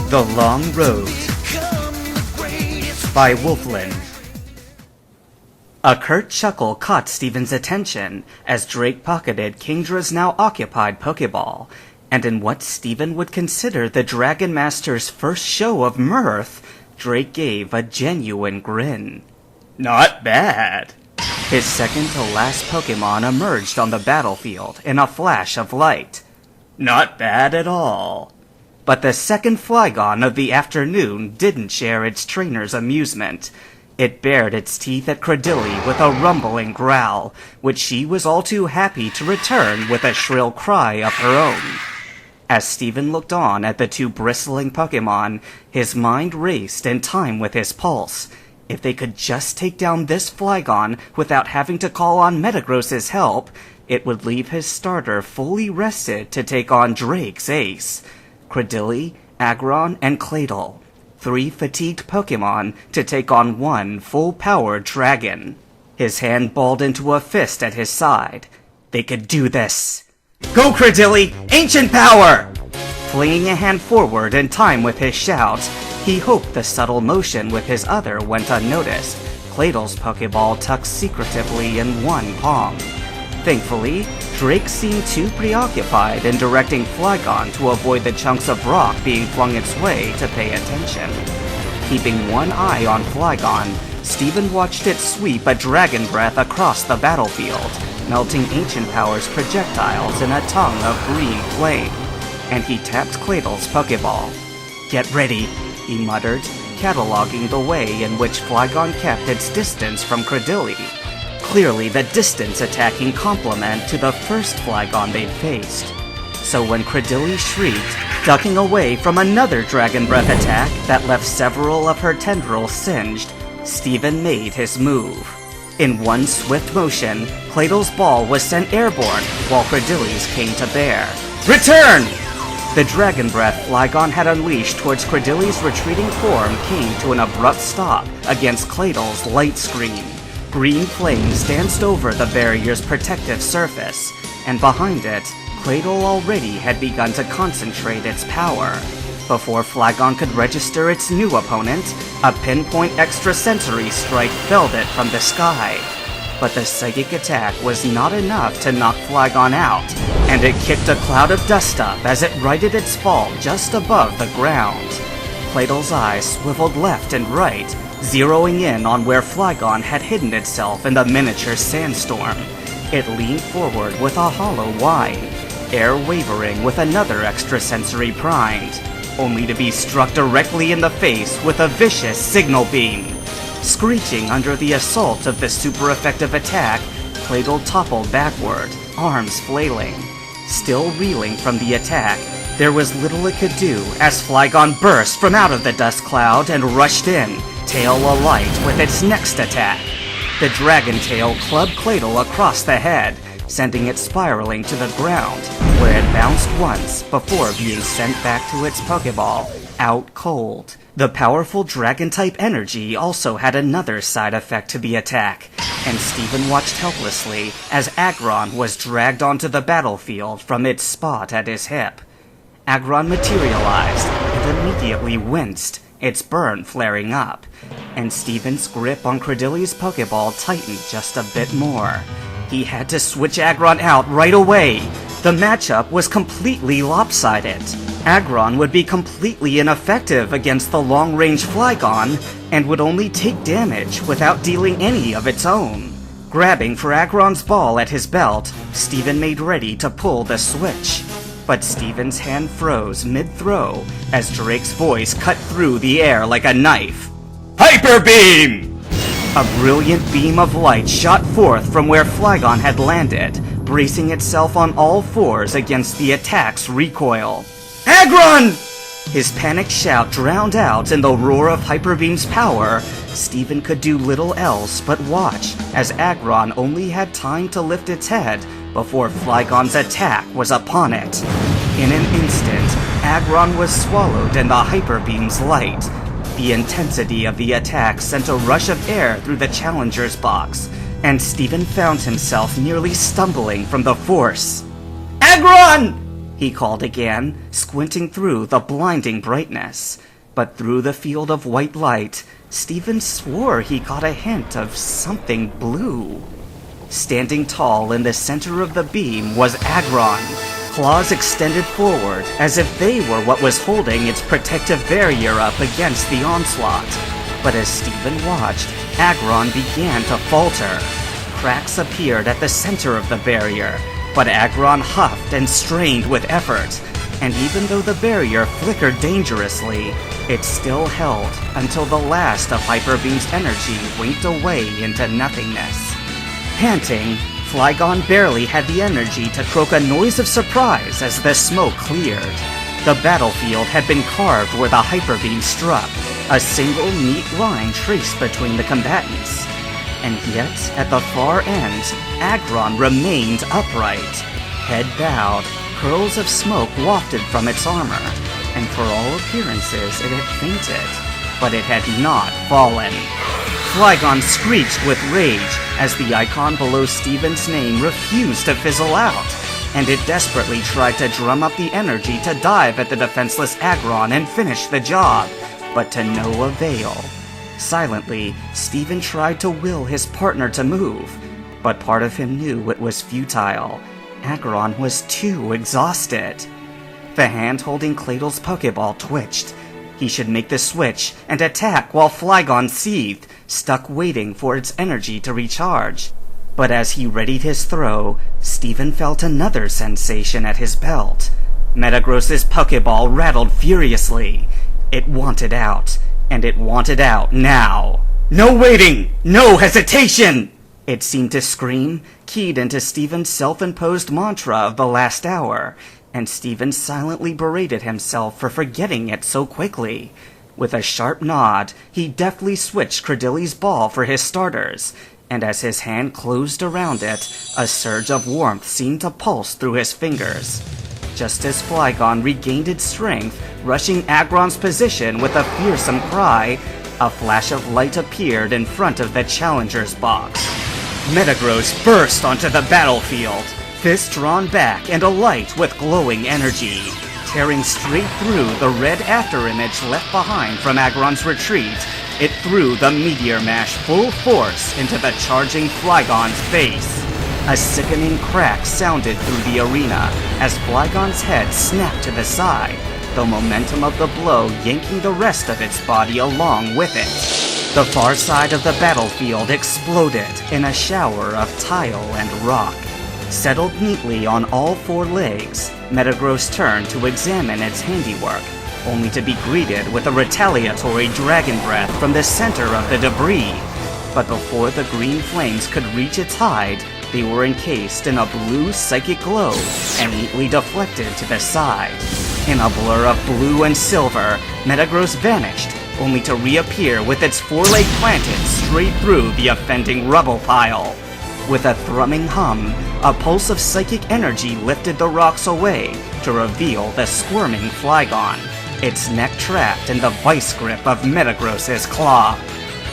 The Long Road by Wolfland. A curt chuckle caught Steven's attention as Drake pocketed Kingdra's now occupied Pokeball, and in what Steven would consider the Dragon Master's first show of mirth, Drake gave a genuine grin. Not bad. His second-to-last Pokemon emerged on the battlefield in a flash of light. Not bad at all. But the second Flygon of the afternoon didn't share its trainer's amusement. It bared its teeth at Credilli with a rumbling growl, which she was all too happy to return with a shrill cry of her own. As Steven looked on at the two bristling Pokemon, his mind raced in time with his pulse. If they could just take down this Flygon without having to call on Metagross's help, it would leave his starter fully rested to take on Drake's ace. Credilli, Aggron, and Claydol. 3 fatigued Pokemon to take on one full-powered dragon. His hand balled into a fist at his side. They could do this. Go, Credilli! Ancient Power! Flinging a hand forward in time with his shouts, he hoped the subtle motion with his other went unnoticed. Claydol's Pokeball tucked secretively in one palm. Thankfully, Drake seemed too preoccupied in directing Flygon to avoid the chunks of rock being flung its way to pay attention. Keeping one eye on Flygon, Steven watched it sweep a Dragon Breath across the battlefield, melting Ancient Power's projectiles in a tongue of green flame. And he tapped Claydol's Pokeball. Get ready, he muttered, cataloging the way in which Flygon kept its distance from Credilli. Clearly the distance-attacking complement to the first Flygon they'd faced. So when Credilli shrieked, ducking away from another Dragon Breath attack that left several of her tendrils singed, Steven made his move. In one swift motion, Claydol's ball was sent airborne, while Credilli's came to bear. Return! The Dragon Breath Flygon had unleashed towards Credilli's retreating form came to an abrupt stop against Claydol's light screen. Green flames danced over the barrier's protective surface, and behind it, Claydol already had begun to concentrate its power. Before Flygon could register its new opponent, a pinpoint extrasensory strike felled it from the sky. But the psychic attack was not enough to knock Flygon out, and it kicked a cloud of dust up as it righted its fall just above the ground. Claydol's eyes swiveled left and right, zeroing in on where Flygon had hidden itself in the miniature sandstorm. It leaned forward with a hollow whine, air wavering with another extrasensory primed, only to be struck directly in the face with a vicious signal beam. Screeching under the assault of the super-effective attack, Claydol toppled backward, arms flailing. Still reeling from the attack, there was little it could do as Flygon burst from out of the dust cloud and rushed in, tail alight with its next attack. The dragon tail clubbed Claydol across the head, sending it spiraling to the ground, where it bounced once before being sent back to its Pokeball, out cold. The powerful Dragon-type energy also had another side effect to the attack, and Steven watched helplessly as Aggron was dragged onto the battlefield from its spot at his hip. Aggron materialized and immediately winced, its burn flaring up, and Steven's grip on Credilli's Pokeball tightened just a bit more. He had to switch Aggron out right away. The matchup was completely lopsided. Aggron would be completely ineffective against the long-range Flygon, and would only take damage without dealing any of its own. Grabbing for Aggron's ball at his belt, Steven made ready to pull the switch. But Steven's hand froze mid-throw as Drake's voice cut through the air like a knife. Hyper Beam! A brilliant beam of light shot forth from where Flygon had landed, bracing itself on all fours against the attack's recoil. Aggron! His panicked shout drowned out in the roar of Hyper Beam's power. Steven could do little else but watch as Aggron only had time to lift its head before Flygon's attack was upon it. In an instant, Aggron was swallowed in the Hyper Beam's light. The intensity of the attack sent a rush of air through the challenger's box, and Steven found himself nearly stumbling from the force. Aggron! he called again, squinting through the blinding brightness. But through the field of white light, Stephen swore he caught a hint of something blue. Standing tall in the center of the beam was Agron, claws extended forward as if they were what was holding its protective barrier up against the onslaught. But as Stephen watched, Agron began to falter. Cracks appeared at the center of the barrier, but Agron huffed and strained with effort, and even though the barrier flickered dangerously, it still held until the last of Hyperbeam's energy winked away into nothingness. Panting, Flygon barely had the energy to croak a noise of surprise as the smoke cleared. The battlefield had been carved where the Hyperbeam struck, a single neat line traced between the combatants. And yet, at the far end, Agron remained upright. Head bowed, curls of smoke wafted from its armor, and for all appearances it had fainted, but it had not fallen. Flygon screeched with rage as the icon below Stephen's name refused to fizzle out, and it desperately tried to drum up the energy to dive at the defenseless Agron and finish the job, but to no avail. Silently, Stephen tried to will his partner to move, but part of him knew it was futile. Agron was too exhausted. The hand holding Cladle's Pokeball twitched. He should make the switch and attack while Flygon seethed, stuck waiting for its energy to recharge. But as he readied his throw, Stephen felt another sensation at his belt. Metagross's Pokeball rattled furiously. It wanted out, and it wanted out now. "No waiting! No hesitation!" It seemed to scream, keyed into Stephen's self-imposed mantra of the last hour, and Stephen silently berated himself for forgetting it so quickly. With a sharp nod, he deftly switched Credilli's ball for his starters, and as his hand closed around it, a surge of warmth seemed to pulse through his fingers. Just as Flygon regained its strength, rushing Agron's position with a fearsome cry, a flash of light appeared in front of the challenger's box. Metagross burst onto the battlefield, fist drawn back and alight with glowing energy. Tearing straight through the red afterimage left behind from Agron's retreat, it threw the Meteor Mash full force into the charging Flygon's face. A sickening crack sounded through the arena as Flygon's head snapped to the side, the momentum of the blow yanking the rest of its body along with it. The far side of the battlefield exploded in a shower of tile and rock. Settled neatly on all four legs, Metagross turned to examine its handiwork, only to be greeted with a retaliatory dragon breath from the center of the debris. But before the green flames could reach its hide, they were encased in a blue psychic glow and neatly deflected to the side. In a blur of blue and silver, Metagross vanished, only to reappear with its foreleg planted straight through the offending rubble pile. With a thrumming hum, a pulse of psychic energy lifted the rocks away to reveal the squirming Flygon, its neck trapped in the vice grip of Metagross's claw.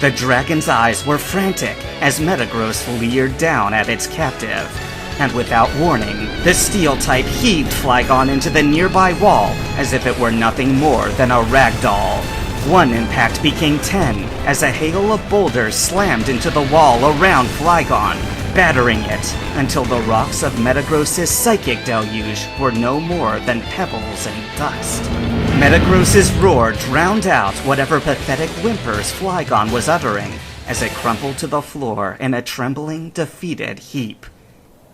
The dragon's eyes were frantic as Metagross leered down at its captive. And without warning, the steel type heaved Flygon into the nearby wall as if it were nothing more than a ragdoll. One impact became 10 as a hail of boulders slammed into the wall around Flygon, battering it until the rocks of Metagross's psychic deluge were no more than pebbles and dust. Metagross's roar drowned out whatever pathetic whimpers Flygon was uttering as it crumpled to the floor in a trembling, defeated heap.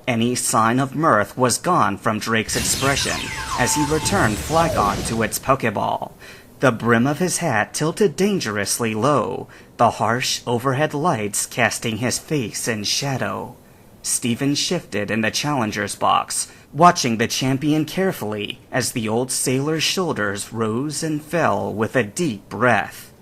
Any sign of mirth was gone from Drake's expression as he returned Flygon to its Pokeball. The brim of his hat tilted dangerously low, the harsh overhead lights casting his face in shadow. Stephen shifted in the challenger's box, watching the champion carefully as the old sailor's shoulders rose and fell with a deep breath.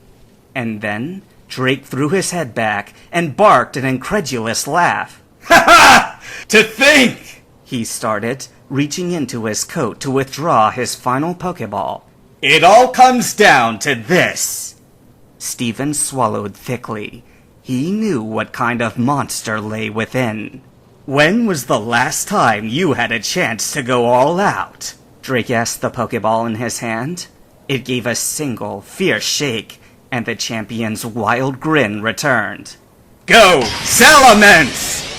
And then Drake threw his head back and barked an incredulous laugh. "Ha ha! To think!" he started, reaching into his coat to withdraw his final Pokeball. "It all comes down to this." Stephen swallowed thickly. He knew what kind of monster lay within. "When was the last time you had a chance to go all out?" Drake asked the Pokeball in his hand. It gave a single, fierce shake, and the champion's wild grin returned. Go, Salamence!